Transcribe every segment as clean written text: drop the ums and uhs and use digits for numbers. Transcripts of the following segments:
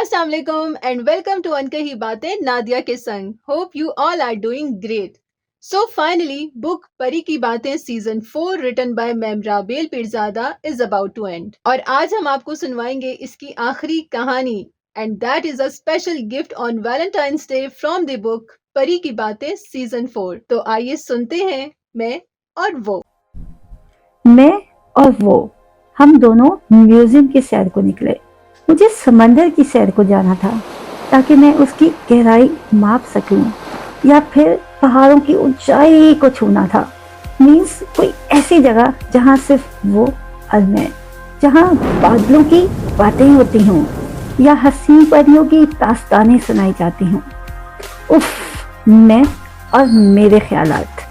अस्सलाम वालेकुम and welcome to अनकही बातें नादिया के संग. Hope you all are doing great. So finally, book परी की बातें season 4 written by ma'am Rabel Pirzada is about to end. और आज हम आपको सुनवाएंगे इसकी आखिरी कहानी and that is a special gift on Valentine's Day from the book परी की बातें season 4. तो आइए सुनते हैं मैं और वो. मैं और वो हम दोनों म्यूजियम की सैर को निकले। मुझे समंदर की सैर को जाना था ताकि मैं उसकी गहराई माप सकूं, या फिर पहाड़ों की ऊंचाई को छूना था। मीन्स कोई ऐसी जगह जहां सिर्फ वो और मैं, जहां बादलों की बातें होती हों या हसीन परियों की दास्तानें सुनाई जाती हों। उफ, मैं और मेरे ख्यालात।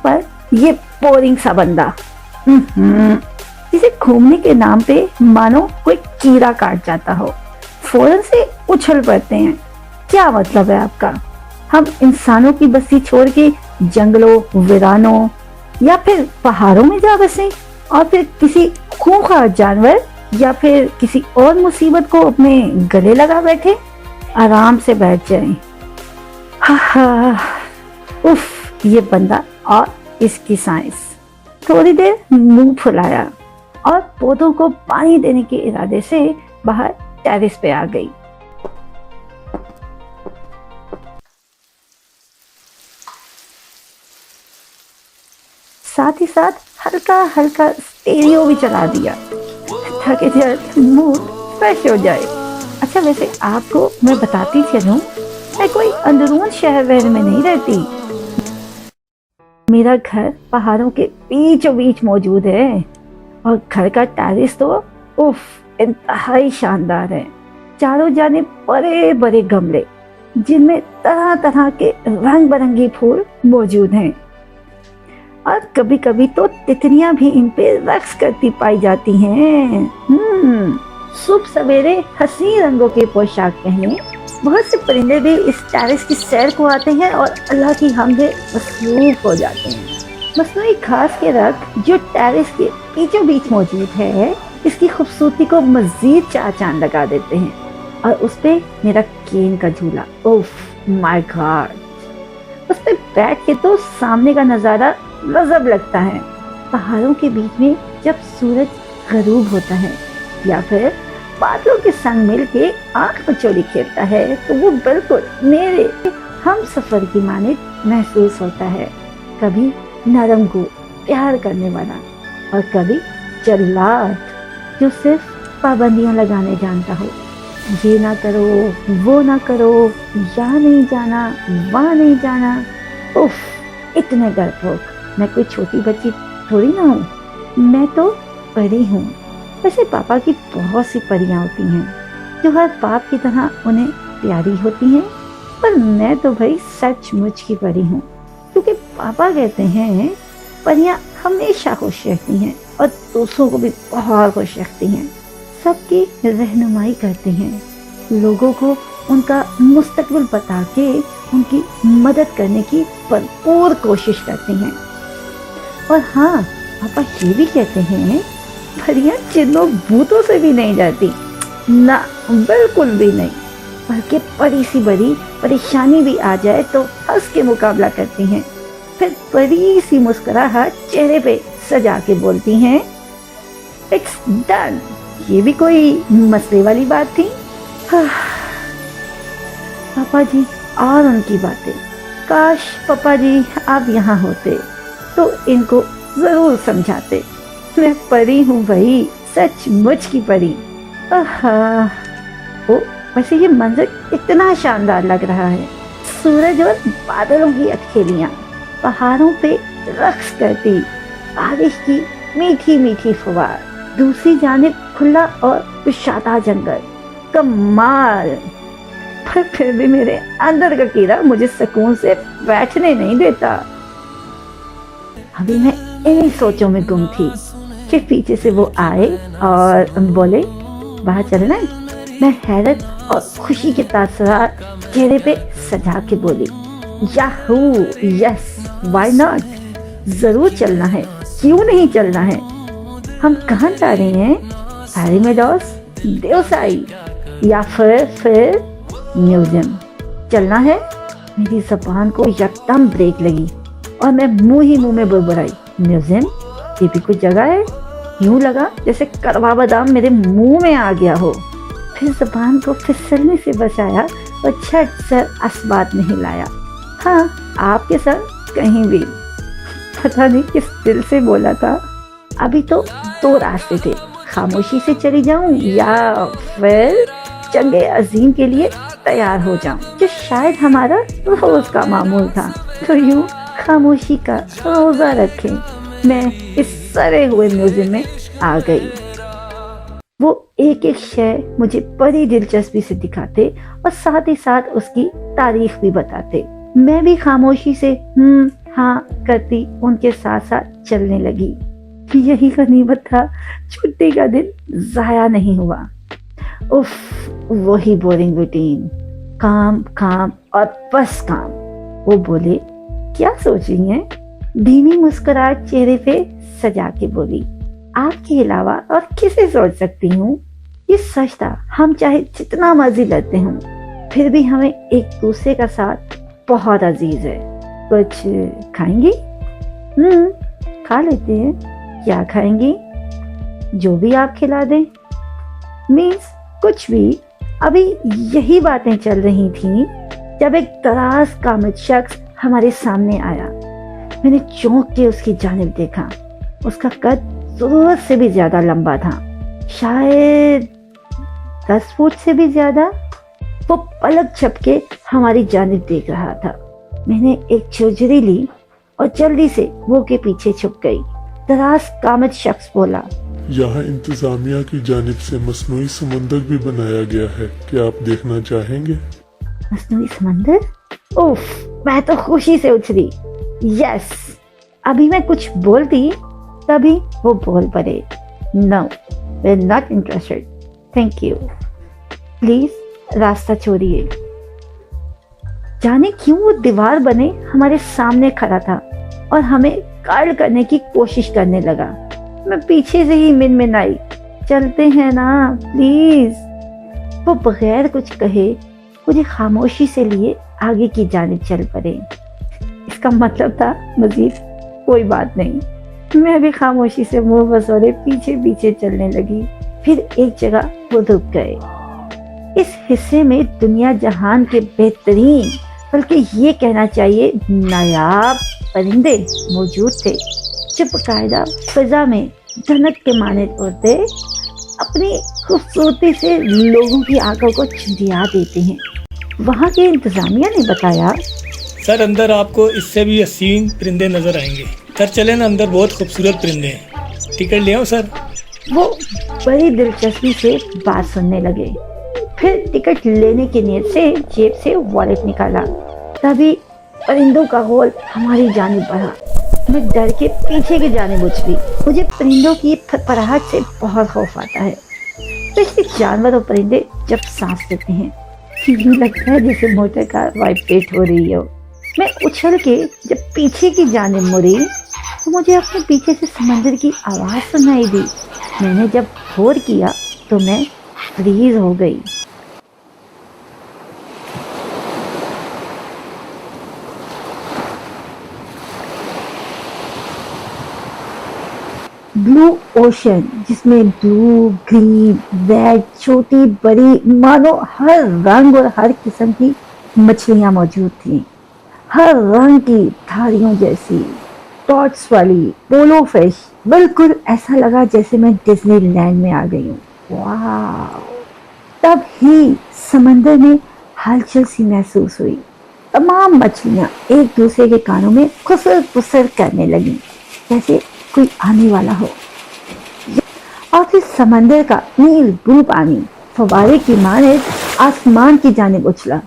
पर ये बोरिंग सा बंदा जिसे घूमने के नाम पे मानो कोई कीड़ा काट जाता हो, फौरन से उछल पड़ते हैं। क्या मतलब है आपका? हम इंसानों की बस्ती छोड़ के जंगलों, वीरानों या फिर पहाड़ों में जा बसे और फिर किसी खूंखार जानवर या फिर किसी और मुसीबत को अपने गले लगा बैठे? आराम से बैठ जाएं। उफ, ये बंदा और इसकी साइंस। थोड़ी देर मुंह फुलाया और पौधों को पानी देने के इरादे से बाहर टेरेस पे आ गई। साथ ही साथ हल्का हल्का स्टेरियो भी चला दिया ताकि मूड फ्रेश हो जाए। अच्छा, वैसे आपको मैं बताती चलूं, मैं कोई अंदरून शहर वहर में नहीं रहती। मेरा घर पहाड़ों के बीचों बीच मौजूद है और घर का टेरेस तो उफ, इंतहाई शानदार है। चारों जानिब बड़े बड़े गमले जिनमें तरह तरह के रंग बिरंगे फूल मौजूद हैं और कभी कभी तो तितलियां भी इन पे रक्स करती पाई जाती हैं। सुबह सवेरे हसीन रंगों के पोशाक पहने बहुत से परिंदे भी इस टेरेस की सैर को आते हैं और अल्लाह की हम्दे मसरूफ हो जाते हैं। मसनूई घास के रख जो टेरेस के बीचों बीच मौजूद है, इसकी खूबसूरती को मजीद चार चांद लगा देते हैं। और उस पे मेरा केन का झूला, ओफ माय गॉड, उस पे बैठ के तो सामने का नज़ारा गजब लगता है। पहाड़ों के बीच में जब सूरज गरूब होता है या फिर बादलों के संग मिल के आंख मचोली खेलता है, तो वो बिल्कुल मेरे हम सफर की मानित महसूस होता है। कभी नरम को प्यार करने वाला और कभी जल्लाद जो सिर्फ पाबंदियां लगाने जानता हो। ये ना करो, वो ना करो, यहाँ नहीं जाना, वहाँ नहीं जाना। उफ, इतने डरपोक। मैं कोई छोटी बच्ची थोड़ी ना हूँ, मैं तो परी हूँ। वैसे पापा की बहुत सी परियां होती हैं जो हर बाप की तरह उन्हें प्यारी होती हैं, पर मैं तो भाई सचमुच की परी हूँ, क्योंकि पापा कहते हैं परियां हमेशा खुश रहती हैं और दूसरों को भी बहुत खुश रखती हैं। सबकी रहनुमाई करती हैं, लोगों को उनका मुस्तकबिल बता के उनकी मदद करने की भरपूर कोशिश करती हैं। और हाँ, पापा ये भी कहते हैं परियां चिन्हों भूतों से भी नहीं डरती, ना बिल्कुल भी नहीं, बल्कि बड़ी सी बड़ी परेशानी भी आ जाए तो हंस के मुकाबला करती हैं, फिर बड़ी सी मुस्कुराहट चेहरे पे सजा के बोलती हैं, इट्स डन। ये भी कोई मसले वाली बात थी? पापा जी और उनकी बातें, काश पापा जी आप यहाँ होते तो इनको जरूर समझाते। मैं परी हूँ भाई, सचमुच की परी। ओ, वैसे ये मंजर इतना शानदार लग रहा है। सूरज और बादलों की अटखेलियाँ पहाड़ों पे रक्स करती, बारिश की मीठी मीठी फुहार, दूसरी जानिब खुला और कुशादा जंगल। कमाल। पर फिर भी मेरे अंदर का कीड़ा मुझे सुकून से बैठने नहीं देता। अभी मैं इन्हीं सोचों में गुम थी कि पीछे से वो आए और बोले, बाहर चलना है? मैं हैरत और खुशी के तासरात चेहरे पे सजा के बोली, याहू, यस, व्हाई नॉट, जरूर चलना है, क्यों नहीं चलना है। हम कहाँ जा रहे हैं? हैरी मेडोस, देवसाई, या फिर म्यूजियम चलना है? मेरी जबान को यकदम ब्रेक लगी और मैं मुंह ही मुंह में बुड़बुड़ाई, म्यूजियम? ये भी कुछ जगह है? यूं लगा जैसे कड़वा बादाम मेरे मुंह में आ गया हो। फिर जबान को फिसलने से बचाया और झट सर असबात में हिलाया। हाँ, आपके सर कहीं भी। पता नहीं किस दिल से बोला था। अभी तो दो रास्ते थे, खामोशी से चली जाऊं या फिर जंगे अजीम के लिए तैयार हो जाऊं, जो शायद हमारा रोज का मामूल था। तो यूं खामोशी का रोजा रखे मैं इस सड़े हुए म्यूजियम में आ गई। वो एक एक शय मुझे बड़ी दिलचस्पी से दिखाते और साथ ही साथ उसकी तारीख भी बताते। मैं भी खामोशी से हाँ करती उनके साथ साथ चलने लगी। यही गनीमत था, छुट्टी का दिन जाया नहीं हुआ। उफ, वही बोरिंग रूटीन, काम काम और बस काम। वो बोले, क्या सोच रही हैं? धीमी मुस्कुराहट चेहरे पे सजा के बोली, आपके अलावा और किसे सोच सकती हूँ? ये सच था, हम चाहे जितना मर्जी लड़ते हों, फिर भी हमें एक दूसरे का साथ बहुत अजीज है। कुछ खाएंगी? खा लेते हैं। क्या खाएंगी? जो भी आप खिला दें। मीन्स कुछ भी। अभी यही बातें चल रही थी जब एक दराज कामिल शख्स हमारे सामने आया। मैंने चौंक के उसकी जानिब देखा। उसका कद जरूरत से भी ज्यादा लंबा था, शायद 10 फुट से भी ज्यादा। वो पलक झपके हमारी जानिब देख रहा था। मैंने एक छुरछुरी ली और जल्दी से वो के पीछे छुप गई। दराज कामिल शख्स बोला, यहाँ इंतजामिया की जानिब से मसनूई समंदर भी बनाया गया है, क्या आप देखना चाहेंगे? मसनूई समंदर? उफ, मैं तो खुशी से उछली। यस। अभी मैं कुछ बोलती तभी वो बोल पड़े, no, we are not interested, thank you, please रास्ता छोड़िए। जाने क्यों वो दीवार बने हमारे सामने खड़ा था और हमें गार्ड करने की कोशिश करने लगा। मैं पीछे से ही मिनमिनाई, चलते हैं ना प्लीज। वो बगैर कुछ कहे मुझे खामोशी से लिए आगे की जानिब चल पड़े। इसका मतलब था मजीद कोई बात नहीं। मैं भी खामोशी से मुंह बसोरे पीछे पीछे चलने लगी। फिर एक जगह वो रुक गए। इस हिस्से में दुनिया जहान के बेहतरीन, बल्कि ये कहना चाहिए नायाब परिंदे मौजूद थे, जो बाकायदा फिजा में धनक के माने उड़ते अपनी खूबसूरती से लोगों की आंखों को चुंधिया देते हैं। वहाँ के इंतजामिया ने बताया, सर अंदर आपको इससे भी हसीन परिंदे नजर आएंगे। सर चले ना, अंदर बहुत खूबसूरत परिंदे हैं। टिकट ले आओ सर। वो बड़ी दिलचस्पी से बात सुनने लगे। फिर टिकट लेने की नीयत से जेब से वॉलेट निकाला। तभी परिंदों का गोल हमारी जानिब बढ़ा। मैं डर के पीछे की जानिब उछली। मुझे परिंदों की फरफराहट से बहुत खौफ आता है, स्पेशली जानवर और परिंदे जब सांस लेते हैं। यूं लगता है जैसे मोटर कार वाइब्रेट हो रही हो। मैं उछल के जब पीछे की जानिब मुड़ी तो मुझे अपने पीछे से समंदर की आवाज सुनाई दी। मैंने जब गौर किया तो मैं फ्रीज हो गई। ब्लू ओशन, जिसमें ब्लू, ग्रीन, रेड, छोटी बड़ी मानो हर रंग और हर किस्म की मछलियां मौजूद थी। हर रंग की धारियों जैसी, डॉट्स वाली पोलो फिश। बिल्कुल ऐसा लगा जैसे मैं डिज्नीलैंड में आ गई हूँ। वाह! तब ही समंदर में हलचल सी महसूस हुई। तमाम मछलियां एक दूसरे के कानों में खुसर पुसर करने लगी, जैसे कोई आने वाला हो। और फिर समंदर का नील ब्लू पानी फव्वारे की माने आसमान की जानिब उछला।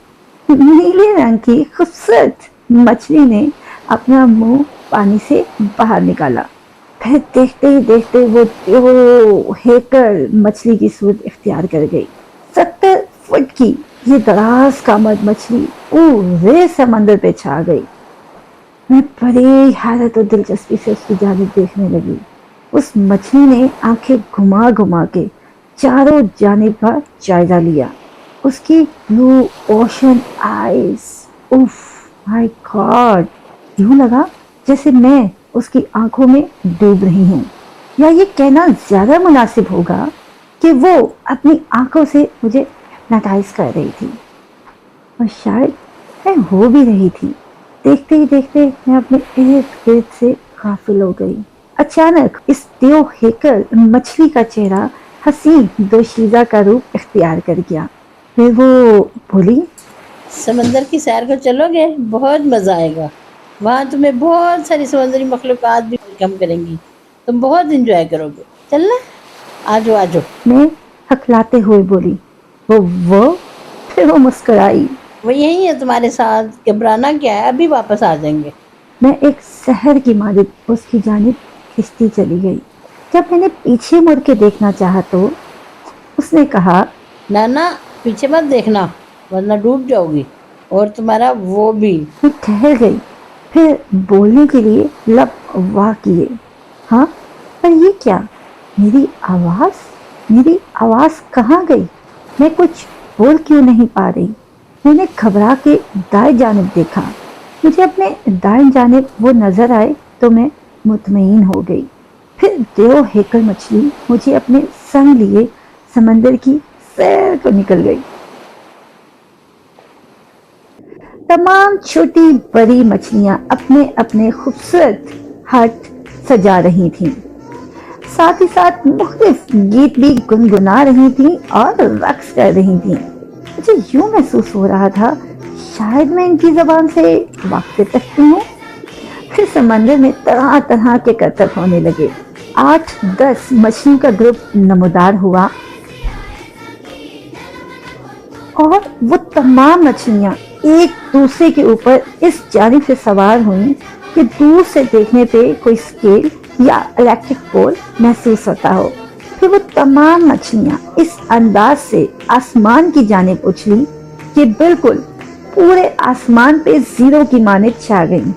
नीले रंग की खूबसूरत मछली ने अपना मुंह पानी से बाहर निकाला। फिर देखते ही देखते वो हेकर मछली की सूरत इख्तियार कर गई। 70 फुट की ये दराज कामद मछली पूरे समंदर पे छा गई। मैं बड़ी हैरत और दिलचस्पी से उसकी जानिब देखने लगी। उस मछली ने आंखें घुमा घुमा के चारों जानिब का जायजा लिया। उसकी ब्लू ओशन आईज, उफ माय गॉड, यूं लगा जैसे मैं उसकी आंखों में डूब रही हूँ, या ये कहना ज्यादा मुनासिब होगा कि वो अपनी आंखों से मुझे हिप्नोटाइज कर रही थी, और शायद मैं हो भी रही थी। देखते ही देखते मैं अपने इर्द गिर्द से गाफिल हो गई। अचानक इस देव हेकल मछली का चेहरा हसीन दोशीजा का रूप इख्तियार कर गया। फिर वो बोली, समंदर की सैर को चलोगे? बहुत मज़ा आएगा। वहाँ तुम्हें बहुत सारी समुद्री मखलूक़ात भी वेलकम करेंगी, तुम बहुत इंजॉय करोगे। चलना, आजो आजो। मैं हकलाते हुए बोली, वो फिर वो मुस्कुराई। वो यही है तुम्हारे साथ, घबराना क्या है, अभी वापस आ जाएंगे। मैं एक शहर की मालिक उसकी जानिब खिंचती चली गई। जब मैंने पीछे मुड़ के देखना चाहा तो उसने कहा, नाना पीछे मत देखना वरना डूब जाओगी, और तुम्हारा वो भी। मैं ठहर गई, फिर बोलने के लिए लब वाह किए। हाँ, पर ये क्या? मेरी आवाज़ कहाँ गई? मैं कुछ बोल क्यों नहीं पा रही? मैंने घबरा के दाएं जानिब देखा। मुझे अपने दाएं जानिब वो नजर आए तो मैं मुतमईन हो गई। फिर देव हेकल मछली मुझे अपने संग लिए समंदर की सैर को निकल गई। तमाम छोटी बड़ी मछलियां अपने अपने खूबसूरत हट सजा रही थीं। साथ ही साथ मुख्तलिफ गीत भी गुनगुना रही थीं और रक्स कर रही थीं। मुझे यूं महसूस हो रहा था शायद मैं इनकी जबान से वाकिफ रखती हूँ। फिर समंदर में तरह तरह के करतब होने लगे। 8-10 मछलियों का ग्रुप नमूदार हुआ और वो तमाम मछलियां एक दूसरे के ऊपर इस जानिब से सवार हुई कि दूर से देखने पे कोई स्केल या इलेक्ट्रिक पोल महसूस होता हो। फिर वो तमाम मछलियां इस अंदाज से आसमान की जानिब उछली कि बिल्कुल पूरे आसमान पे जीरो की मानिब छा गईं।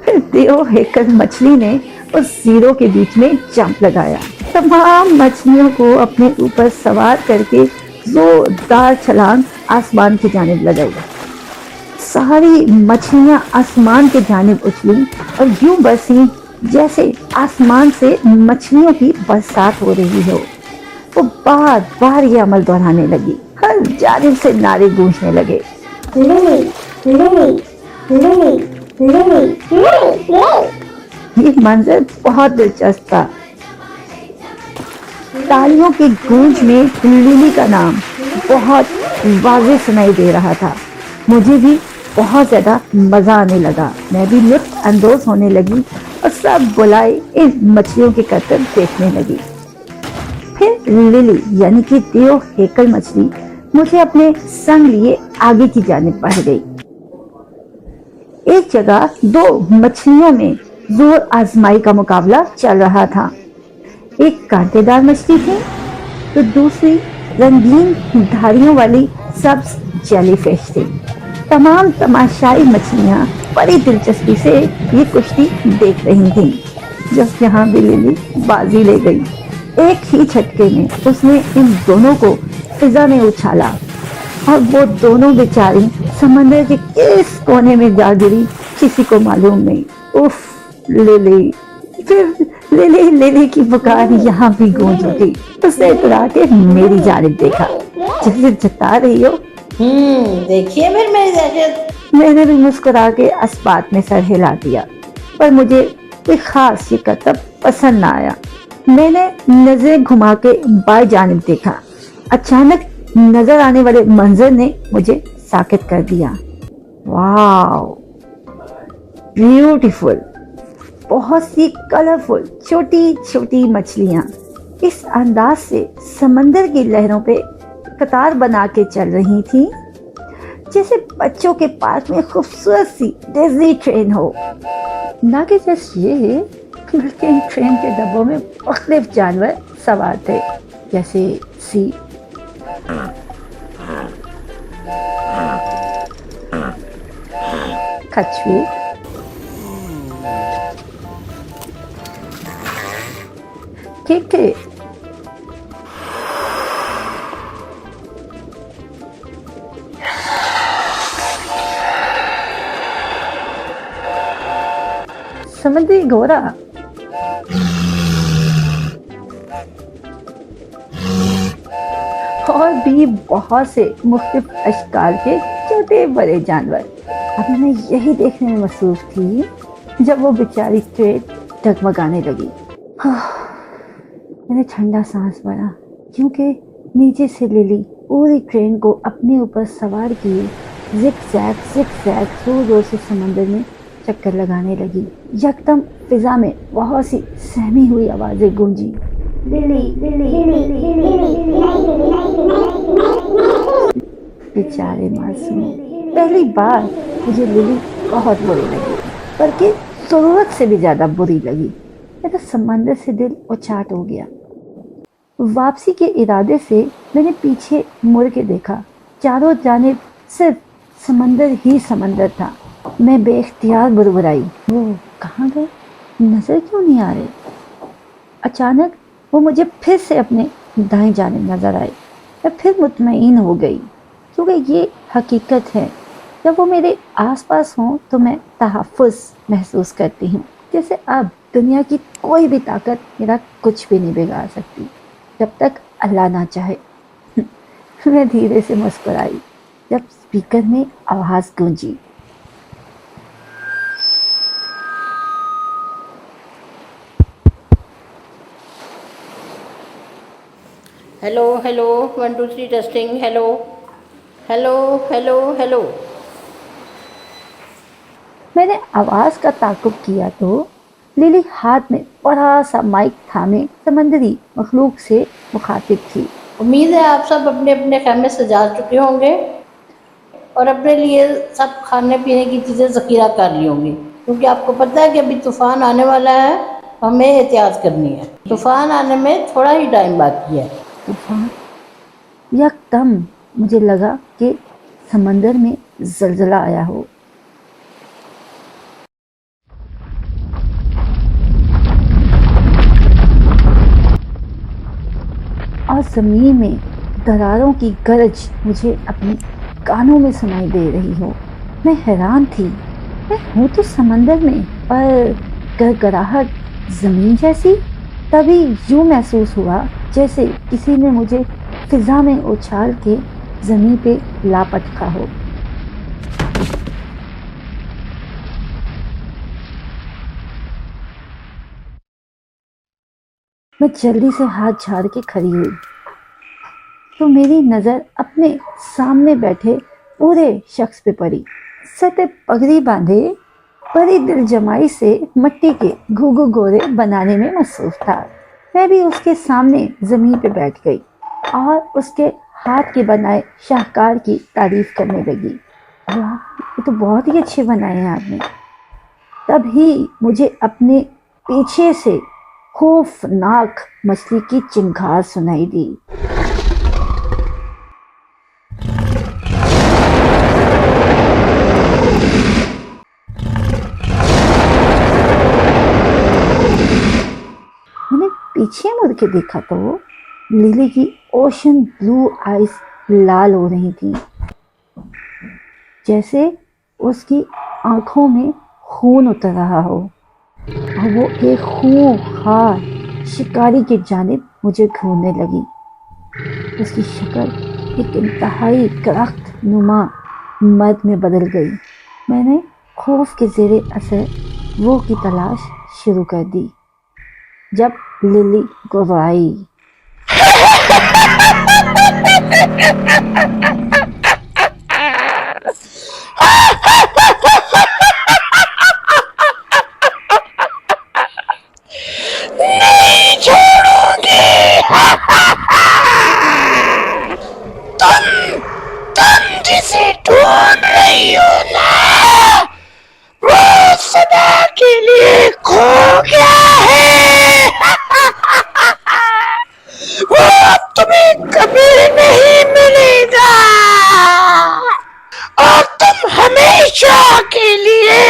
फिर देव हेकल मछली ने उस जीरो के बीच में जंप लगाया। तमाम मछलियों को अपने ऊपर सवार करके जोरदार छलांग आसमान की जानिब लगाई। सारी मछलियां आसमान के जानिब उछली और यूं बरसी जैसे आसमान से मछलियों की बरसात हो रही हो। वो बार बार ये अमल दोहराने लगी। हर जानिब से नारे गूंजने लगे। ये मंजर बहुत दिलचस्प था। तालियों के गूंज में लिली का नाम बहुत वाज़ेह सुनाई दे रहा था। मुझे भी बहुत ज्यादा मजा आने लगा। मैं भी लुत्फ अंदोज होने लगी और सब बुलाए इन मछलियों के करतब देखने लगी। फिर लिली यानी कि देव हेकल मछली मुझे अपने संग लिए आगे की जानिब बढ़ गई। एक जगह दो मछलियों में जोर आजमाई का मुकाबला चल रहा था। एक कांटेदार मछली थी तो दूसरी रंगीन धारियों वाली सब्ज जेलीफिश थी। तमाम तमाशाई मछलियां बड़ी दिलचस्पी से ये कुश्ती देख रही थीं। जब यहाँ भी लिली बाजी ले गई। एक ही झटके में उसने इन दोनों को फिजा में उछाला और वो दोनों बेचारी समंदर के किस कोने में जा गिरी किसी को मालूम नहीं। उफ लिली। फिर लिली लिली की पुकार यहाँ भी गूंज उठी। उसने इतरा के मेरी जानिब देखा जैसे जता रही हो देखिए फिर मेरी दहशत। मैंने भी मुस्कुरा के अस्पात में सर हिला दिया, पर मुझे कोई खास ये करतब पसंद ना आया। मैंने नजरें घुमा के बाएं जानिब देखा। अचानक नजर आने वाले मंजर ने मुझे साकित कर दिया। Wow, beautiful. बहुत सी कलरफुल छोटी छोटी मछलियां इस अंदाज से समंदर की लहरों पे कतार बना के चल रही थी जैसे बच्चों के पार्क में खूबसूरत सी डिज्नी ट्रेन हो। ना कि जस्ट ये, बल्कि इन ट्रेन के डब्बों में मुख्तलिफ जानवर सवार थे, जैसे सी कछुए, केकड़े, समुद्री घोड़ा। और भी बहुत से मुख्तलिफ अशकाल के छोटे बड़े जानवर। अभी मैं यही देखने में मसरूफ थी जब वो बेचारी ट्रेन डगमगाने लगी। मैंने ठंडा सांस भरा क्योंकि नीचे से लिली पूरी ट्रेन को अपने ऊपर सवार किए जिग-जैग जोर जोर से समंदर में चक्कर लगाने लगी। यकदम फिजा में बहुत सी सहमी हुई आवाजें गूंजी। लिली लिली बेचारे मासूम। पहली बार मुझे लिली बहुत बुरी लगी, बल्कि जरूरत से भी ज्यादा बुरी लगी। मेरा समंदर से दिल उचाट हो गया। वापसी के इरादे से मैंने पीछे मुड़ के देखा। चारों जानिब सिर्फ समंदर ही समंदर था। मैं बेख्तियार बुरबुराई, वो कहाँ गए, नजर क्यों नहीं आ रहे। अचानक वो मुझे फिर से अपने दाएं जानिब नजर आए। मैं फिर मुतमईन हो गई क्योंकि ये हकीकत है, जब वो मेरे आसपास हों तो मैं तहफ़्फ़ुज़ महसूस करती हूँ, जैसे अब दुनिया की कोई भी ताकत मेरा कुछ भी नहीं बिगाड़ सकती, जब तक अल्लाह ना चाहे। मैं धीरे से मुस्कुराई जब स्पीकर में आवाज़ गूंजी, hello hello 1 2 3 testing. Hello hello hello hello. मैंने आवाज़ का ताक़ुब किया तो लिली हाथ में बड़ा सा माइक थामे समंदरी मखलूक से मुखातिब थी। उम्मीद है आप सब अपने अपने खैमे सजा चुके होंगे और अपने लिए सब खाने पीने की चीज़ें ज़ख़ीरा कर ली होंगी, क्योंकि आपको पता है कि अभी तूफ़ान आने वाला है, हमें एहतियात करनी है। तूफ़ान आने में थोड़ा ही टाइम बाकी है। तूफान? यकदम मुझे लगा कि समंदर में ज़लज़ला आया हो। और ज़मीन में दरारों की गरज मुझे अपने कानों में सुनाई दे रही हो। मैं हैरान थी, मैं हूँ तो समंदर में, पर गड़गड़ाहट ज़मीन जैसी। तभी यूँ महसूस हुआ जैसे किसी ने मुझे फिजा में उछाल के ज़मीन पे लापटका हो। मैं जल्दी से हाथ झाड़ के खड़ी हुई तो मेरी नज़र अपने सामने बैठे पूरे शख्स पे पड़ी। सर पे पगड़ी बांधे बड़ी दिल जमाई से मिट्टी के घुघु गोरे बनाने में मसरूफ था। मैं भी उसके सामने ज़मीन पे बैठ गई और उसके हाथ के बनाए शाहकार की तारीफ करने लगी। वाह, ये तो बहुत ही अच्छे बनाए हैं आपने। तभी मुझे अपने पीछे से खौफनाक मछली की चिंगार सुनाई दी। मैंने पीछे मुड़ के देखा तो लिली की ओशन ब्लू आइज लाल हो रही थी, जैसे उसकी आंखों में खून उतर रहा हो, और वो एक खूंखार शिकारी की जानिब मुझे घूरने लगी। उसकी शक्ल एक इंतहाई करख्त नुमा मर्द में बदल गई। मैंने खौफ के ज़ेरे असर वो की तलाश शुरू कर दी जब लिली गुर्राई। नहीं छोड़ोगे। तुम जिसे ढूंढ रही हो ना, वो सदा के लिए खो गया है। वो अब तुम्हें कभी नहीं मिलेगा और तुम हमेशा के लिए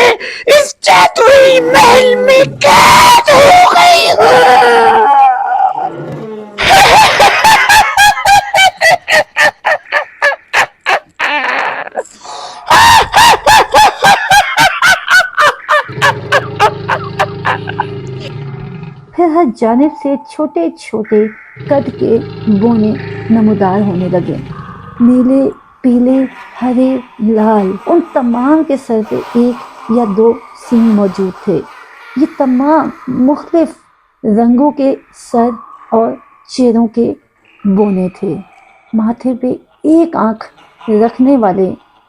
इस जादुई महल में कैद हो गई हो। हर जानिब से छोटे छोटे कद के बोने नमूदार होने लगे। नीले, पीले, हरे, लाल, उन तमाम के सर पे एक या दो सींग मौजूद थे। ये तमाम मुख्तलिफ रंगों के सर और चेहरों के बोने थे। माथे पे एक आंख रखने वाले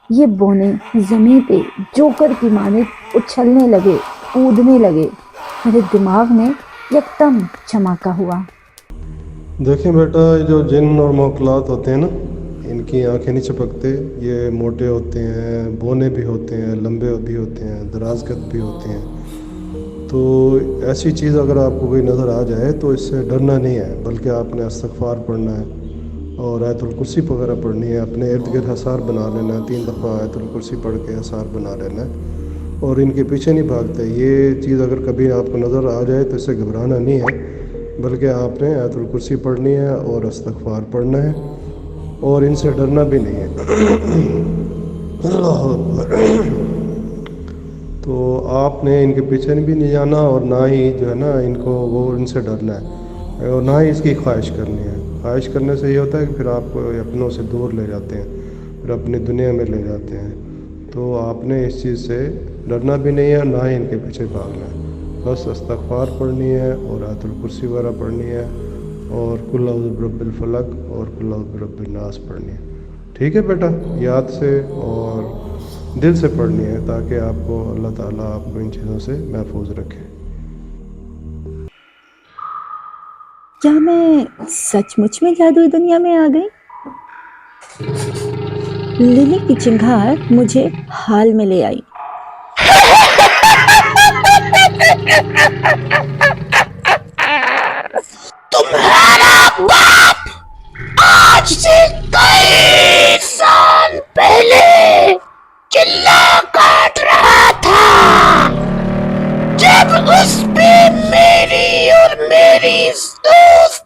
ये बोने ज़मीन पे जोकर की मानित उछलने लगे, कूदने लगे। मेरे दिमाग में एकदम चमाका हुआ। देखें बेटा, ये जो जिन और मौकलात होते हैं ना, इनकी आंखें नहीं चपकते। ये मोटे होते हैं, बोने भी होते हैं, लंबे भी होते हैं, दराज कद भी होते हैं। तो ऐसी चीज़ अगर आपको कोई नज़र आ जाए तो इससे डरना नहीं है, बल्कि आपने इस्तग़फ़ार पढ़ना है और आयतुल कुर्सी वगैरह पढ़नी है। अपने इर्द गिर्द हसार बना लेना है, 3 दफ़ा आयतुल कुर्सी पढ़ के हसार बना लेना है और इनके पीछे नहीं भागते। ये चीज़ अगर कभी आपको नज़र आ जाए तो इससे घबराना नहीं है, बल्कि आपने आयतुल कुर्सी पढ़नी है और इस्तग़फ़ार पढ़ना है और इनसे डरना भी नहीं है। अल्लाह अकबर। तो आपने इनके पीछे भी नहीं जाना और ना ही जो है ना इनको वो इनसे डरना है और ना ही इसकी ख्वाहिश करनी है। ख्वाहिश करने से ये होता है कि फिर आप अपनों से दूर ले जाते हैं, फिर अपनी दुनिया में ले जाते हैं। तो आपने इस चीज़ से डरना भी नहीं है, ना ही इनके पीछे भागना है। बस इस्तग़फ़ार पढ़नी है और आयतुल कुर्सी वगैरह पढ़नी है और कुल औज़ु बिरब्बिल फलक और कुल औज़ु बिरब्बिन नास पढ़नी है। ठीक है बेटा, याद से और दिल से पढ़नी है ताकि आपको अल्लाह ताला आपको इन चीज़ों से महफूज रखे। क्या मैं सचमुच में जादुई दुनिया में आ गई? लिली की चिंगार मुझे हाल में ले आई। तुम्हारा बाप आज से कई साल पहले चिल्ला काट रहा था जब उस पे मेरी और मेरी दोस्त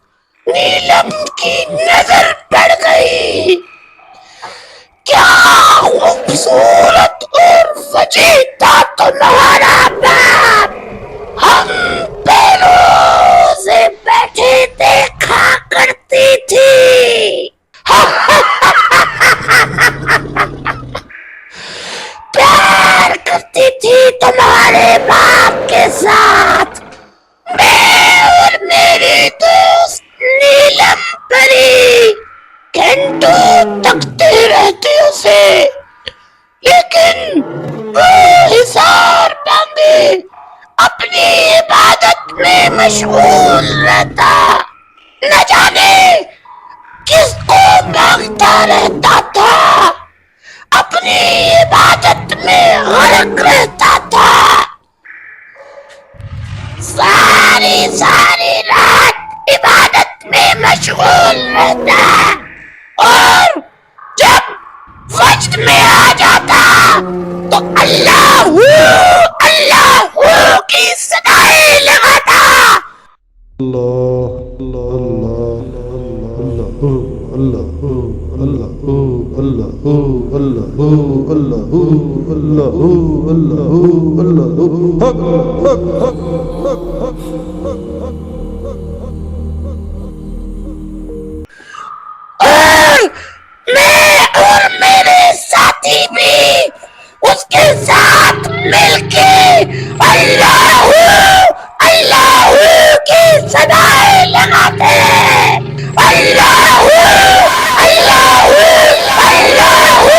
नीलम की नजर पड़ गई। क्या खूबसूरत और फजीह था तुम्हारा बाप। हम पैरों से बैठे देखा करती थी। प्यार करती थी तुम्हारे बाप के साथ। मैं और मेरी दोस्त नीलम परी घंटों तकते रहते उसे, लेकिन वो हिसार बांधे अपनी इबादत में मशगूल रहता। न जाने किसको मांगता रहता था, अपनी इबादत में गर्क रहता था। सारी सारी रात इबादत में मशगूल रहता और जब फज्र में आ जाता तो अल्लाहू अल्लाहू की सदाएं लगाता। अल्लाह अल्लाह अल्लाह अल्लाह अल्लाह अल्लाह अल्लाह अल्लाह अल्लाह अल्लाह हक हक हक हक और मैं और मेरे साथी भी उसके साथ मिलके अल्लाहू अल्लाहू की सदाएं लगाते। अल्लाहू अल्लाहू अल्लाहू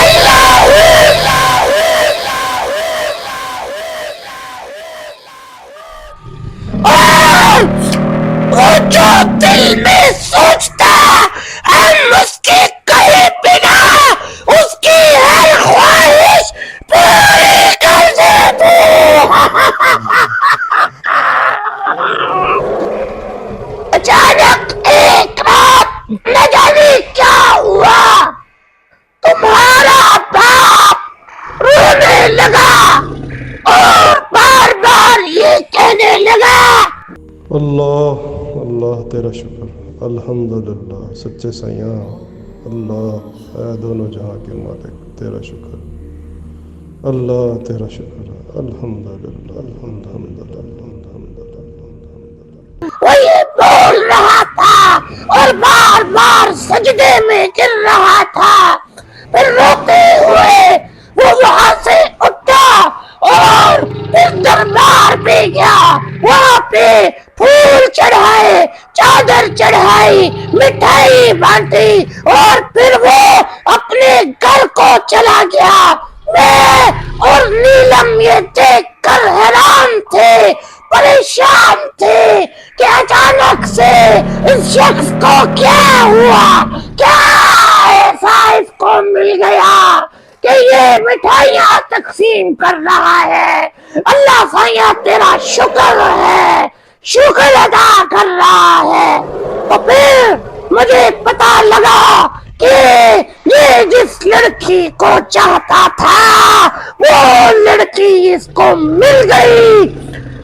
अल्लाहू। और वो जो दिल में सोचता हम उसके कहे बिना उसकी हर ख्वाहिश पूरी कर देते। अचानक एक रात न जाने क्या हुआ, तुम्हारा बाप रोने लगा और बार बार ये कहने लगा, अल्लाह अल्लाह तेरा शुक्र, अल्हम्दुलिल्लाह सच्चे सैयां अल्लाह, ऐ दोनों जहां के मालिक तेरा शुक्र, अल्लाह तेरा शुक्र, अल्हम्दुलिल्लाह अल्हम्दुलिल्लाह अल्हम्दुलिल्लाह। اور بار بار سجدے میں گر رہا تھا. پھر روتے ہوئے وہ وہاں سے اٹھا اور پھر دربار پہ گیا. وہاں پہ پھول چڑھائے, چادر چڑھائی, مٹھائی بانٹی اور پھر وہ اپنے گھر کو چلا گیا. میں اور نیلم یہ دیکھ کر حیران تھے, پریشان تھے کہ اچانک سے اس شخص کو کیا ہوا, کیا ایسا اس کو مل گیا کہ یہ مٹھائیاں تقسیم کر رہا ہے. اللہ سایہ تیرا شکر ہے, شکر ادا کر رہا ہے. تو پھر مجھے پتا لگا کہ یہ جس لڑکی کو چاہتا تھا وہ لڑکی اس کو مل گئی.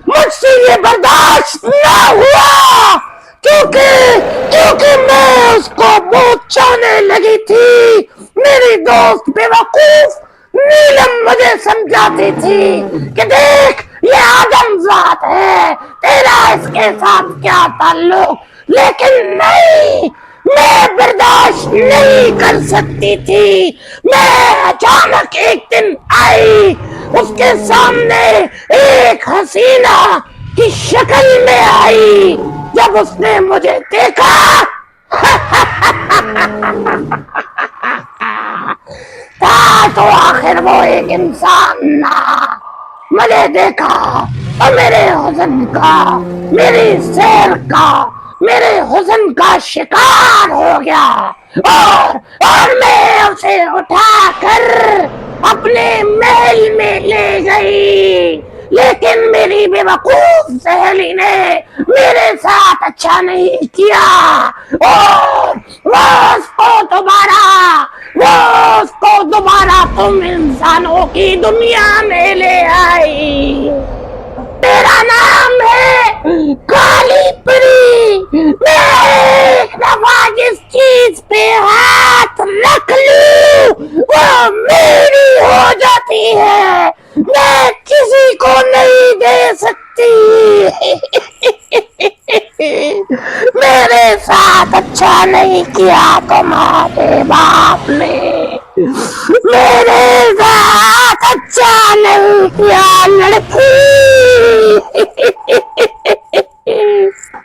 مجھ سے یہ برداشت نہ ہوا کیونکہ میں اس کو بہت چاہنے لگی تھی. میری دوست بے وقوف نیلم مجھے سمجھاتی تھی کہ دیکھ یہ آدم ذات ہے, تیرا اس کے ساتھ کیا تعلق, لیکن نہیں, میں برداشت نہیں کر سکتی تھی. میں اچانک ایک دن آئی, اس کے سامنے ایک حسینہ کی شکل میں آئی. جب اس نے مجھے دیکھا تھا تو آخر وہ ایک انسان نہ. مجھے دیکھا اور میرے حزن کا, میری سیر کا, میرے حزن کا شکار ہو گیا اور میں اسے اٹھا کر اپنے محل میں لے گئی. لیکن میری بے وقوف سہیلی نے میرے ساتھ اچھا نہیں کیا اور وہ اس کو دوبارہ تم انسانوں کی دنیا میں لے آئی. میرا نام ہے کالی پری. میں ایک دفعہ جس چیز پہ ہاتھ رکھ لوں وہ میری ہو جاتی ہے, میں کسی کو نہیں دے سکتی. میرے ساتھ اچھا نہیں کیا تمہارے باپ نے, میرے ساتھ اچھا نہیں کیا لڑکی.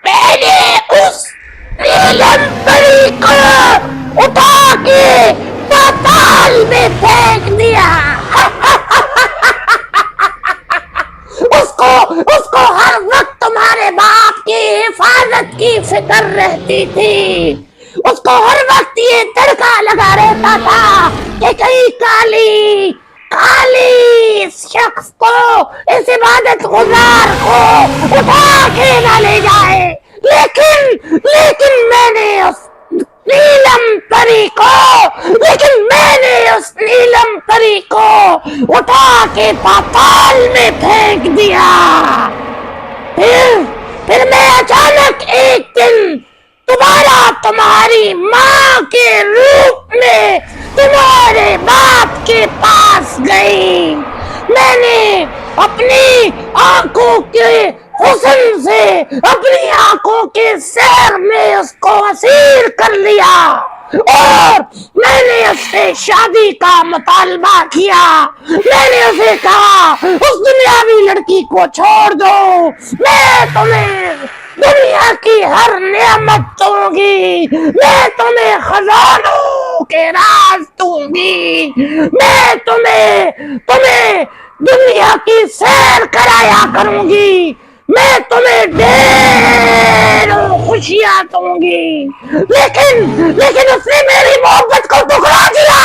میں نے اس نیلم پری کو اٹھا کے پاتال میں پھینک دیا. اس کو ہر وقت تمہارے باپ کی حفاظت کی فکر رہتی تھی. اس کو ہر وقت یہ تڑکا لگا رہتا تھا کہ کہیں کالی اس شخص کو, اس عبادت گزار کو اٹھا کے نہ لے جائے. لیکن میں نے اس نیلم پری کو اٹھا کے پاتال میں پھینک دیا. پھر میں اچانک ایک دن دوبارہ تمہاری ماں کے روپ میں تمہارے باپ کے پاس گئی. میں نے اپنی آنکھوں کے حسن سے, اپنی آنکھوں کے سیر میں اس کو اسیر کر لیا اور میں نے اس سے شادی کا مطالبہ کیا. میں نے اسے کہا اس دنیاوی لڑکی کو چھوڑ دو, میں تمہیں دنیا کی ہر نعمت دوں گی, میں تمہیں خزانوں کے راز دوں گی, میں تمہیں دنیا کی سیر کرایا کروں گی, میں تمہیں ڈھیروں خوشیاں دوں گی. لیکن اس نے میری محبت کو ٹکرا دیا.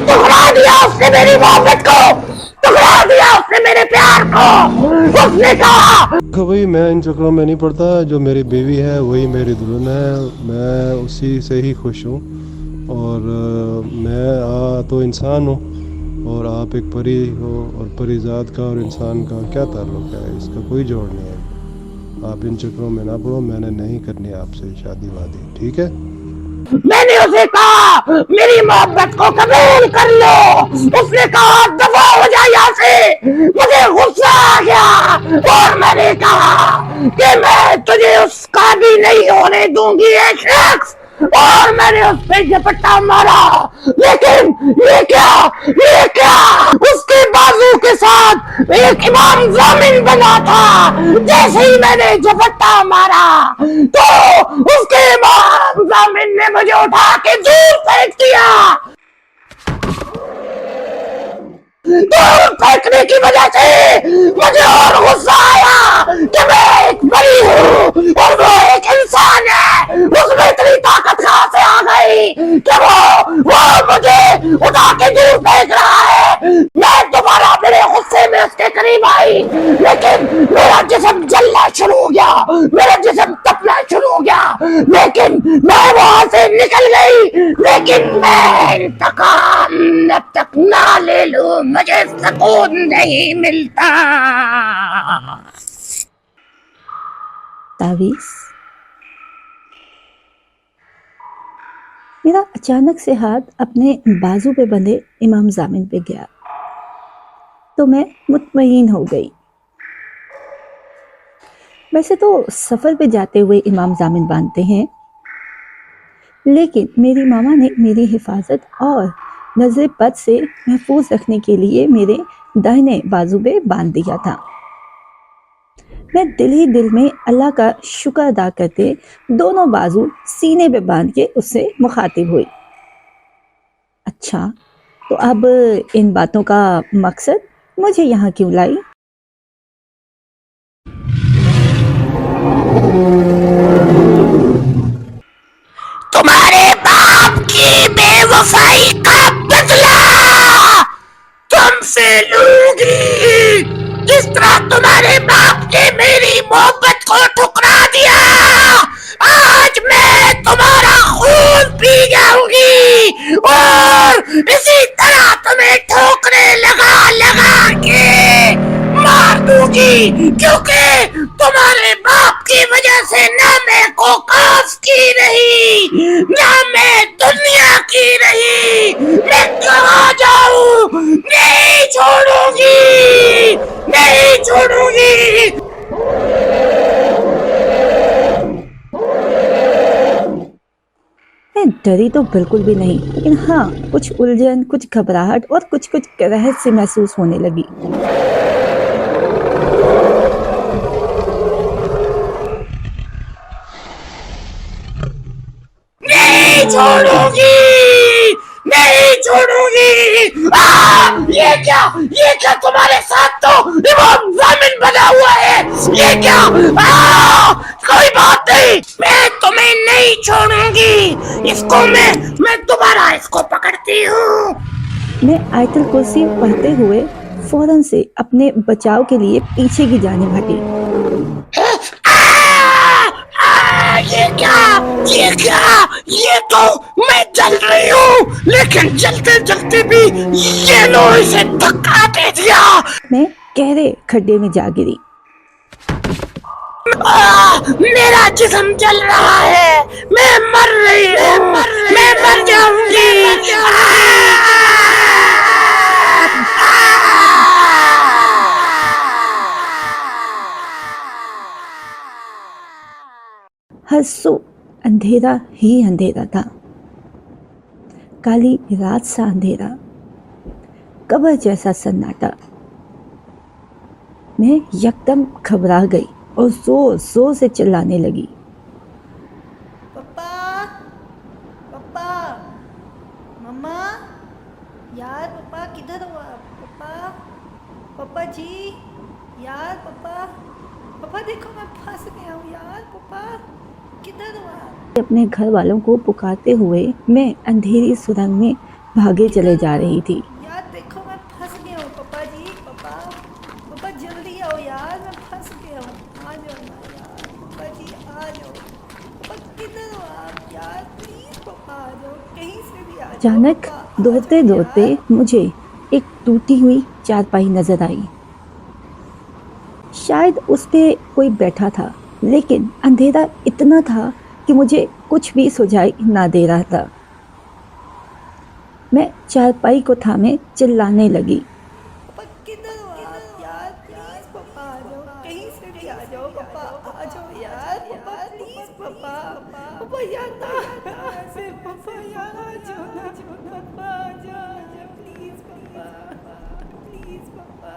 ٹکرا دیا اس نے میری محبت کو, ٹکرا دیا اس نے میرے پیار کو. اس نے کہا بھائی میں ان چکروں میں نہیں پڑتا, جو میری بیوی ہے وہی میری دلہن ہے, میں اسی سے ہی خوش ہوں. اور میں تو انسان ہوں اور آپ ایک پری ہو, اور پری ذات کا اور انسان کا کیا تعلق ہے, اس کا کوئی جوڑ نہیں ہے. آپ ان چکروں میں نہ پڑو, میں نے نہیں کرنی آپ سے شادی وادی, ٹھیک ہے. मैंने उसे कहा मेरी मोहब्बत को कबूल कर लो, उसने कहा दफा हो जा यहाँ से। मुझे गुस्सा आ गया और मैंने कहा कि मैं तुझे उसका भी नहीं होने दूंगी ये शख्स, और मैंने उस पे झपट्टा मारा। लेकिन ये क्या उसके बाजू के साथ एक इमाम जामिन बना था। जैसे ही मैंने झपट्टा मारा तो उसके इमाम जामिन ने मुझे उठा के दूर फेंक दिया। दूर फेंकने की वजह से मुझे और गुस्सा आया कि मैं एक बड़ी हूँ और वो एक इंसान है। उसमें इतनी ताकत कहाँ से आ गई कि वो मुझे उठा के दूर फेंक रहा है। मैं दोबारा मेरे गुस्से में उसके करीब आई, लेकिन मेरा जिस्म जलना शुरू हो गया, मेरा जिस्म तपना शुरू हो गया, लेकिन मैं वहां से निकल गई। लेकिन मैं इंतकाम जब तक ना ले लूं मुझे सुकून नहीं मिलता। तावीज़। मेरा अचानक से हाथ अपने बाजू पे बंधे इमाम जामिन पे गया तो मैं मुतमईन हो गई। वैसे तो सफ़र पे जाते हुए इमाम जामिन बांधते हैं, लेकिन मेरी मामा ने मेरी हिफाजत और नज़र बद से महफूज रखने के लिए मेरे दाहिने बाजू पे बांध दिया था। मैं दिल ही दिल में अल्लाह का शुक्र अदा करते दोनों बाजू सीने पे बांध के उससे मुखातिब हुई। अच्छा, तो अब इन बातों का मकसद मुझे यहाँ क्यों लाई? तुम्हारे बाप की बेवफाई का बदला तुमसे लूंगी, जिस तरह तुम्हारे बाप ने मेरी मोहब्बत को ठुकरा दिया। आज मैं तुम्हारा खून पी जाऊंगी और इसी तरह तुम्हें ठोकरे लगा लगा के मार दूंगी, क्योंकि तुम्हारे बाप की वजह से ना मैं को काफ की रही ना मैं दुनिया की रही। मैं कहाँ जाऊं? नहीं छोड़ूंगी, नहीं छोड़ूंगी। मैं डरी तो बिल्कुल भी नहीं, लेकिन हाँ, कुछ उलझन, कुछ घबराहट और कुछ रहस्य से महसूस होने लगी। नहीं छोड़ूंगी, नहीं छोड़ूंगी। ये क्या तुम्हारे साथ तो इमाम जामिन बना हुआ है। ये क्या? कोई बात नहीं, मैं तुम्हें नहीं छोड़ूंगी। इसको मैं दोबारा इसको पकड़ती हूँ। मैं आयतुल कुर्सी पढ़ते हुए फौरन से अपने बचाव के लिए पीछे की जाने हटी। ये तो मैं जल रही हूँ, लेकिन जलते जलते भी ये लोग इसे धक्का दे दिया। मैं गहरे खड्डे में जा गिरी। मेरा जिस्म जल रहा है, मैं मर रही हूँ, मैं मर जाऊंगी। हर सो अंधेरा ही अंधेरा था, काली रात सा अंधेरा, कब्र जैसा सन्नाटा। मैं यकदम घबरा गई और जोर जोर से चिल्लाने लगी। पप्पा, पप्पा, मम्मा, यार पप्पा किधर हो आप? पप्पा, पप्पा जी, यार पप्पा, पप्पा देखो मैं फंस गया हूँ यार। पप्पा किधर हो आप? अपने घर वालों को पुकारते हुए मैं अंधेरी सुरंग में भागे चले जा रही थी। यार देखो मैं फंस गया हूँ पप्पा जी। पप्पा, पप्पा जल्दी आओ यार, मैं फंस गया हूँ। आ जाओ ना यार, पप्पा जी आ जाओ। पप्पा किधर हो आप यार? प्लीज पप्पा आ जाओ, कहीं से भी आ जाओ। अचानक पप्पा, आ दौड़ते जाओ दौड़ते यार। मुझे एक टूटी हुई चारपाई नजर आई। शायद उस पे कोई बैठा था, लेकिन अंधेरा इतना था कि मुझे कुछ भी सुझाई ना दे रहा था। मैं चारपाई को थामे चिल्लाने लगी। पापा किधर हो आप यार, प्लीज पापा आ जाओ, कहीं से भी आ जाओ पापा, आ जाओ यार पापा, प्लीज पापा, पापा यार ना से पापा यार आ जाओ ना, पापा आ जाओ प्लीज पापा, प्लीज पापा।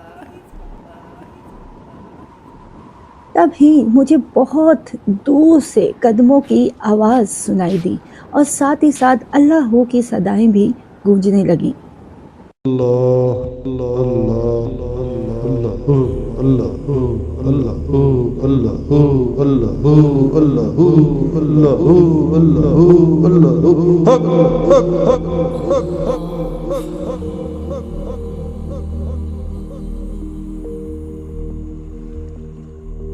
तभी मुझे बहुत दूर से कदमों की आवाज़ सुनाई दी और साथ ही साथ अल्लाह हू की सदाएं भी गूंजने लगी। अल्लाह अल्लाह अल्लाह अल्लाह अल्लाह अल्लाह अल्लाह अल्लाह अल्लाह अल्लाह हक हक हक हक हक।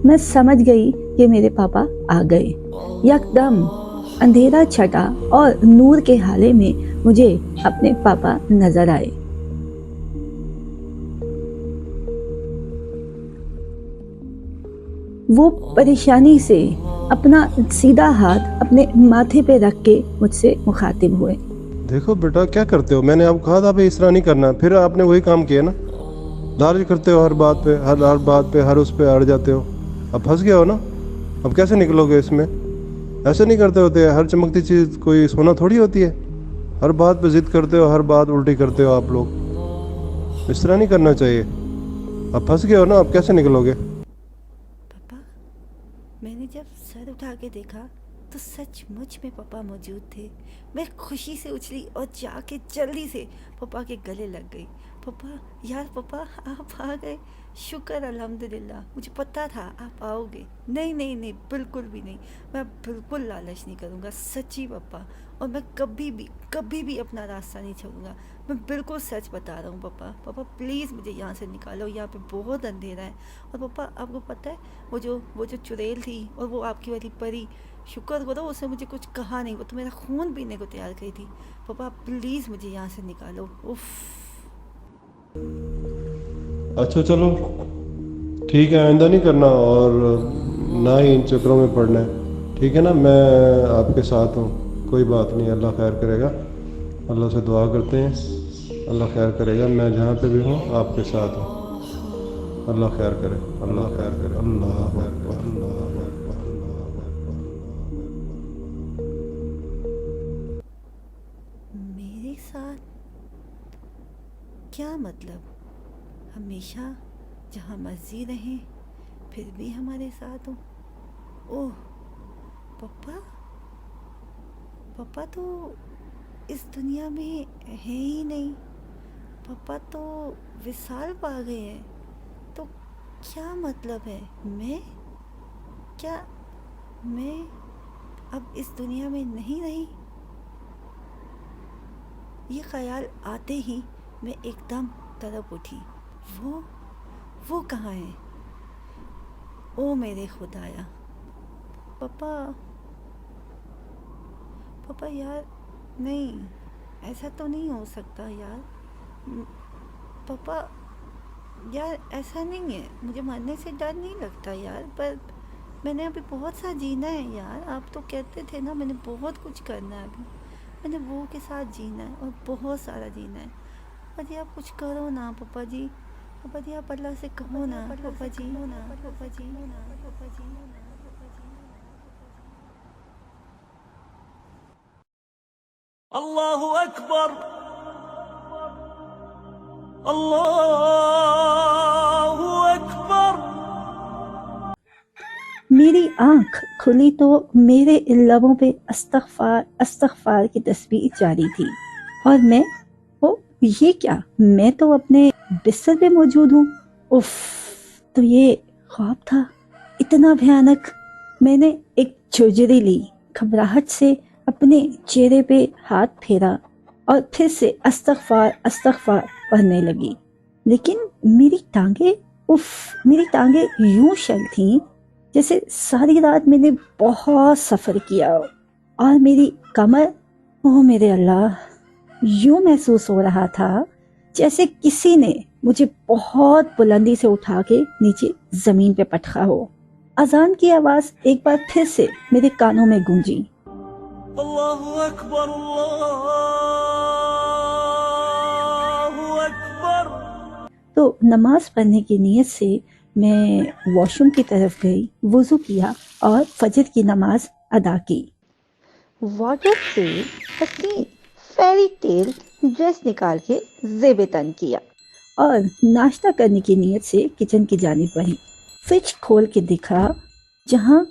मैं समझ गई कि मेरे पापा आ गए। यकदम अंधेरा छटा और नूर के हाले में मुझे अपने पापा नजर आए। वो परेशानी से अपना सीधा हाथ अपने माथे पे रख के मुझसे मुखातिब हुए। देखो बेटा क्या करते हो, मैंने आपको कहा था भाई इस तरह नहीं करना, फिर आपने वही काम किया ना, लालच करते हो हर बात पे, हर बात पे, हर उस पे अड़ जाते हो। अब फंस गए हो ना, अब कैसे निकलोगे इसमें? ऐसे नहीं करते होते, हर चमकती चीज़ कोई सोना थोड़ी होती है। हर बात पे जिद करते हो, हर बात उल्टी करते हो आप लोग, इस तरह नहीं करना चाहिए। अब फंस गए हो ना, अब कैसे निकलोगे? पापा, मैंने जब सर उठा के देखा तो सचमुच में पापा मौजूद थे। मैं खुशी से उछली और जाके जल्दी से पापा के गले लग गई। पापा यार पापा आप आ गए, शुक्र अल्हम्दुलिल्लाह, मुझे पता था आप आओगे। नहीं नहीं नहीं, बिल्कुल भी नहीं, मैं बिल्कुल लालच नहीं करूँगा, सच्ची पापा। और मैं कभी भी अपना रास्ता नहीं छोड़ूंगा, मैं बिल्कुल सच बता रहा हूँ पापा। पापा प्लीज़ मुझे यहाँ से निकालो, यहाँ पे बहुत अंधेरा है। और पापा आपको पता है वो जो चुड़ैल थी और वो आपकी वाली परी, शुक्र करो उसने मुझे कुछ कहा नहीं, वो तो मेरा खून पीने को तैयार गई थी। पापा प्लीज़ मुझे यहाँ से निकालो। उफ़। अच्छा चलो ठीक है, आइंदा नहीं करना और ना ही इन चक्रों में पड़ना है, ठीक है ना? मैं आपके साथ हूँ, कोई बात नहीं, अल्लाह खैर करेगा। अल्लाह से दुआ करते हैं, अल्लाह खैर करेगा। मैं जहाँ पे भी हूँ आपके साथ हूँ, अल्लाह खैर करे, अल्लाह खैर करे, अल्लाह अकबर, अल्लाह अकबर, अल्लाह अकबर। मेरे साथ क्या मतलब? हमेशा जहाँ मर्जी रहें फिर भी हमारे साथ हो। ओह पापा, पापा तो इस दुनिया में है ही नहीं, पापा तो विशाल पा गए हैं। तो क्या मतलब है, मैं अब इस दुनिया में नहीं रही? ये ख्याल आते ही मैं एकदम तड़प उठी। वो कहाँ है? ओ मेरे खुदाया। पापा यार नहीं, ऐसा तो नहीं हो सकता यार। पापा यार ऐसा नहीं है, मुझे मरने से डर नहीं लगता यार, पर मैंने अभी बहुत सा जीना है यार। आप तो कहते थे ना मैंने बहुत कुछ करना है, अभी मैंने वो के साथ जीना है और बहुत सारा जीना है। पापा जी आप कुछ करो ना पापा जी, पापा जी आप अल्लाह से कहो ना पापा जी, पापा जी, पापा जी। अल्लाहु अकबर, अल्लाहु अकबर। मेरी आंख खुली तो मेरे लबों पे अस्तगफार की तस्बीह जारी थी और मैं, ओ ये क्या, मैं तो अपने बिस्तर पे मौजूद हूँ। उफ, तो ये ख्वाब था इतना भयानक। मैंने एक झुर्री ली, घबराहट से अपने चेहरे पे हाथ फेरा और फिर से अस्तगफार पढ़ने लगी। लेकिन मेरी टांगे यूं शल थीं जैसे सारी रात मैंने बहुत सफ़र किया हो। और मेरी कमर, ओह मेरे अल्लाह, यूं महसूस हो रहा था जैसे किसी ने मुझे बहुत बुलंदी से उठा के नीचे जमीन पे पटका हो। अजान की आवाज़ एक बार फिर से मेरे कानों में गूंजी। اللہ اکبر اللہ اکبر. تو نماز پڑھنے کی نیت سے میں واش روم کی طرف گئی، وضو کیا اور فجر کی نماز ادا کی. وارڈروب سے اپنی فیری ٹیل ڈریس نکال کے زیب تن کیا اور ناشتہ کرنے کی نیت سے کچن کی جانب بڑھی. فریج کھول کے دیکھا جہاں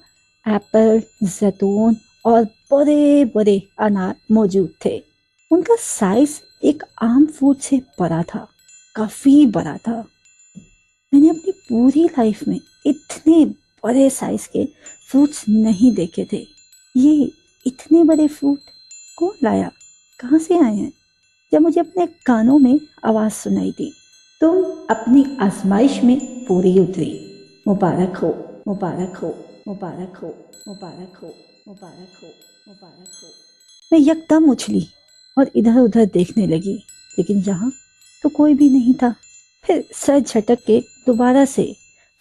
ایپل، زیتون اور بڑے بڑے انار موجود تھے. ان کا سائز ایک عام فروٹ سے بڑا تھا، کافی بڑا تھا. میں نے اپنی پوری لائف میں اتنے بڑے سائز کے فروٹس نہیں دیکھے تھے. یہ اتنے بڑے فروٹ کون لایا، کہاں سے آئے ہیں؟ جب مجھے اپنے کانوں میں آواز سنائی دی، تم اپنی آزمائش میں پوری اتری، مبارک ہو، مبارک ہو، مبارک ہو، مبارک ہو، مبارک ہو، مبارک ہو. میں یکدم اچھلی اور ادھر ادھر دیکھنے لگی، لیکن یہاں تو کوئی بھی نہیں تھا. پھر سر جھٹک کے دوبارہ سے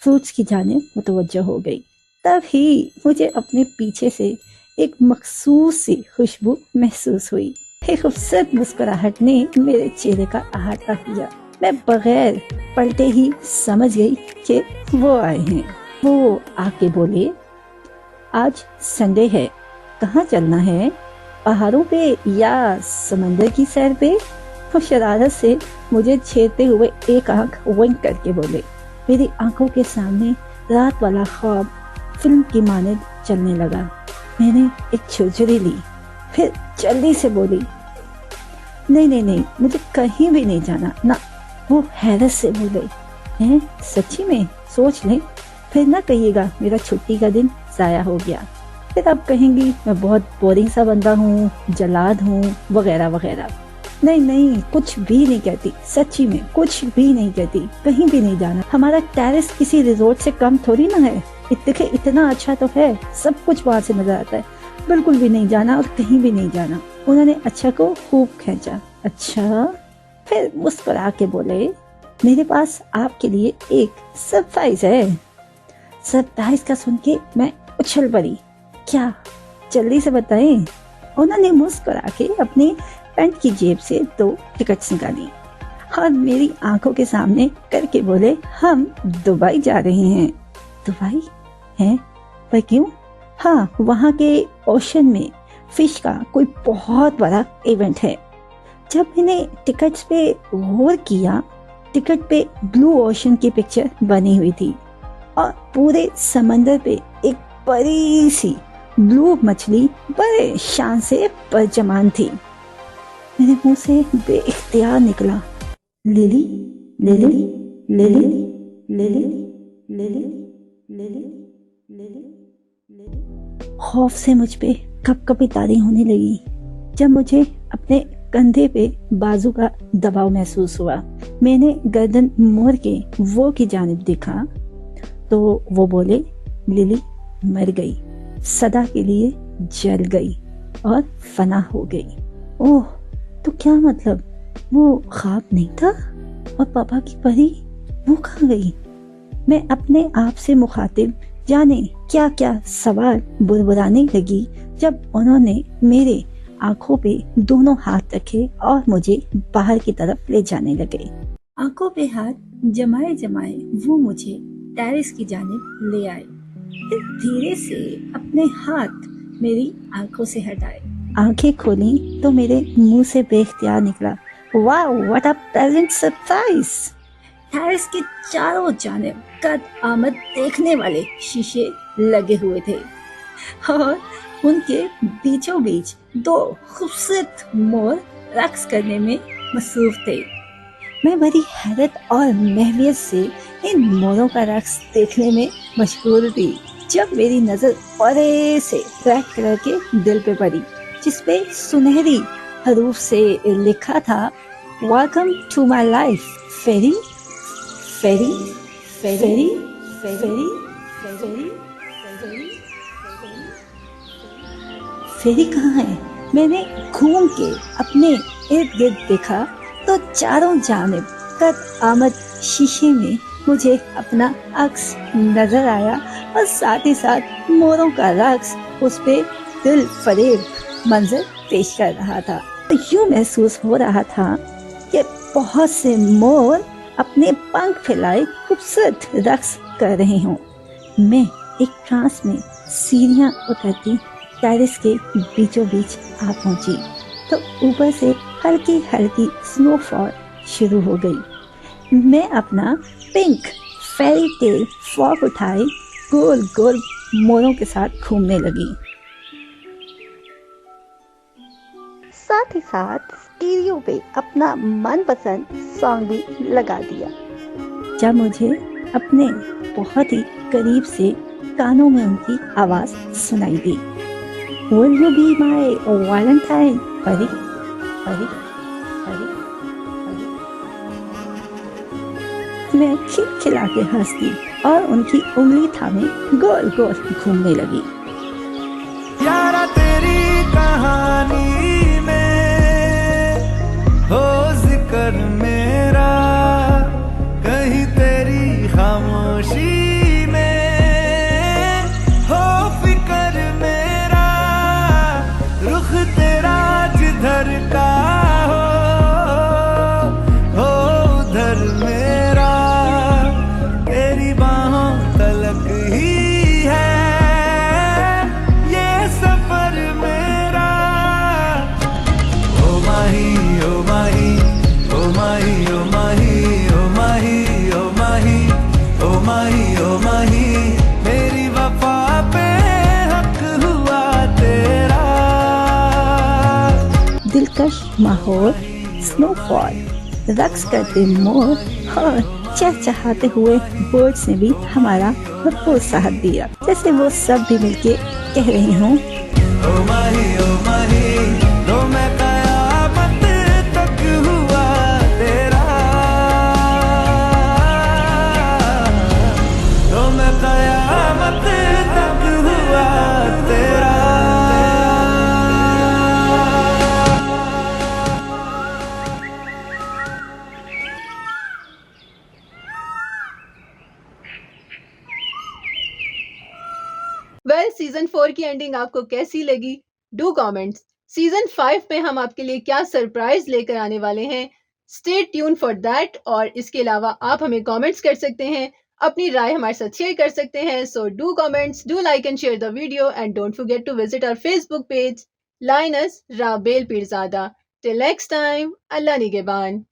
فروٹس کی جانب متوجہ ہو گئی. تب ہی مجھے اپنے پیچھے سے ایک مخصوص سی خوشبو محسوس ہوئی. ایک خوبصورت مسکراہٹ نے میرے چہرے کا احاطہ کیا. میں بغیر پلٹے ہی سمجھ گئی کہ وہ آئے ہیں. وہ آ کے بولے، آج سنڈے ہے، کہاں چلنا ہے؟ پہاڑوں پہ یا سمندر کی سیر پہ؟ وہ شرارت سے مجھے چھیڑتے ہوئے ایک آنکھ ونک کر کے بولے. میری آنکھوں کے سامنے رات والا خواب فلم کی مانند چلنے لگا. میں نے ایک چھرچری لی، پھر جلدی سے بولی، نہیں نہیں نہیں، مجھے کہیں بھی نہیں جانا نہ. وہ حیرت سے بولے، ہیں سچی میں؟ سوچ لیں، پھر نہ کہیے گا میرا چھٹی کا دن ضائع ہو گیا. پھر آپ کہیں گی میں بہت بورنگ سا بندہ ہوں، جلاد ہوں، وغیرہ وغیرہ. نہیں نہیں، کچھ بھی نہیں کہتی، سچی میں کچھ بھی نہیں کہتی. کہیں بھی نہیں جانا. ہمارا ٹیرس کسی ریزورٹ سے کم تھوڑی نہ ہے. دیکھے اتنا اچھا تو ہے، سب کچھ وہاں سے نظر آتا ہے. بالکل بھی نہیں جانا اور کہیں بھی نہیں جانا. انہوں نے اچھا کو خوب کھینچا. اچھا؟ پھر مسکرا کے بولے، میرے پاس آپ کے لیے ایک سرپرائز ہے. سرپرائز کا سن کے میں اچھل پڑی. کیا؟ جلدی سے بتائیں. انہوں نے مسکرا کے اپنی پینٹ کی جیب سے 2 ٹکٹس نکالی اور میری آنکھوں کے سامنے کر کے بولے، ہم دبئی جا رہے ہیں. دبئی ہیں؟ پر کیوں؟ ہاں، وہاں کے اوشن میں فش کا کوئی بہت بڑا ایونٹ ہے. جب میں نے ٹکٹس پہ غور کیا، ٹکٹ پہ بلو اوشن کی پکچر بنی ہوئی تھی اور پورے سمندر پہ ایک بڑی سی بلو مچھلی بڑے شان سے پرجمان تھی. میرے منہ سے بے اختیار نکلا، لیلی لیلی لیلی لیلی لیلی لیلی لیلی. خوف سے مجھ پہ کپ کپی طاری ہونے لگی جب مجھے اپنے کندھے پہ بازو کا دباؤ محسوس ہوا. میں نے گردن موڑ کے وہ کی جانب دیکھا تو وہ بولے، للی مر گئی، صدا کے لیے جل گئی اور فنا ہو گئی. اوہ، تو کیا مطلب وہ خواب نہیں تھا؟ اور پاپا کی پری وہ کہاں گئی؟ میں اپنے آپ سے مخاطب جانے کیا کیا سوال بربرانے لگی جب انہوں نے میرے آنکھوں پہ دونوں ہاتھ رکھے اور مجھے باہر کی طرف لے جانے لگے. آنکھوں پہ ہاتھ جمائے جمائے وہ مجھے ٹیرس کی جانب لے آئے. پھر دھیرے سے اپنے ہاتھ میری آنکھوں سے ہٹائے. آنکھیں کھولیں تو میرے منہ سے بے اختیار نکلا، wow what a pleasant surprise. Terrace کے چاروں جانب قد آمد دیکھنے والے شیشے لگے ہوئے تھے اور ان کے بیچوں بیچ 2 خوبصورت مور رقص کرنے میں مصروف تھے. میں بڑی حیرت اور محویت سے ان موروں کا رقص دیکھنے میں مشغول تھی جب میری نظر بڑے سے ریڈ کلر کے دل پہ پڑی جس پہ سنہری حروف سے لکھا تھا، welcome to my life fairy fairy fairy fairy fairy. Fairy کہاں ہے؟ میں نے گھوم کے اپنے ارد گرد دیکھا تو چاروں جانب قد آمد شیشے میں مجھے اپنا عکس نظر آیا اور ساتھ ہی ساتھ موروں کا رقص اس پہ دل فریب मंजर पेश कर रहा था। यूं महसूस हो रहा था कि बहुत से मोर अपने पंख फैलाए खूबसूरत रक्स कर रहे हों। मैं एक ट्रांस में सीढ़ियां उतरती टेरेस के बीचों बीच आ पहुंची तो ऊपर से हल्की हल्की स्नोफॉल शुरू हो गई। मैं अपना पिंक फेरी टेल फ्रॉक उठाए गोल गोल मोरों के साथ घूमने लगी। साथ ही साथ स्टीरियो पे अपना मनपसंद सॉन्ग भी लगा दिया। जब मुझे अपने बहुत ही करीब से कानों में उनकी आवाज सुनाई दी, Will you be my Valentine? परी परी परी परी। मैं खिलखिला के हंसती और उनकी उंगली थामे गोल गोल घूमने लगी। यारा तेरी कहानी में हो जिक्र मेरा, कहीं तेरी खामोशी में हो फिक्र मेरा, रुख तेरा जिधर का हो उधर मेरा, तेरी बाहों तलक ही है ये सफर मेरा। ओ माही ओ माही ओ माही ओ माही ओ माही ओ माही ओ माही ओ माही, मेरी वफा पे हक हुआ तेरा। दिलकश माहौल, स्नोफॉल, रक्स करते मोर और चहचहाते हुए बर्ड्स ने भी हमारा भरपूर साथ दिया, जैसे वो सब भी मिलके कह रही हूँ, ओ माही रो मैं कयामत तक हुआ तेरा, रो मैं कयामत तक हुआ तेरा। वेल सीजन 4 की एंडिंग आपको कैसी लगी? Do comments. सीजन 5 में हम आपके लिए क्या सरप्राइज लेकर आने वाले हैं? Stay tune for that. और इसके अलावा आप हमें कमेंट्स कर सकते हैं, अपनी राय हमारे साथ शेयर कर सकते हैं। So do comments, do like and share the video and don't forget to visit our Facebook page Lines Rabel Pirzada. Till next time, अल्लाह निगहबान।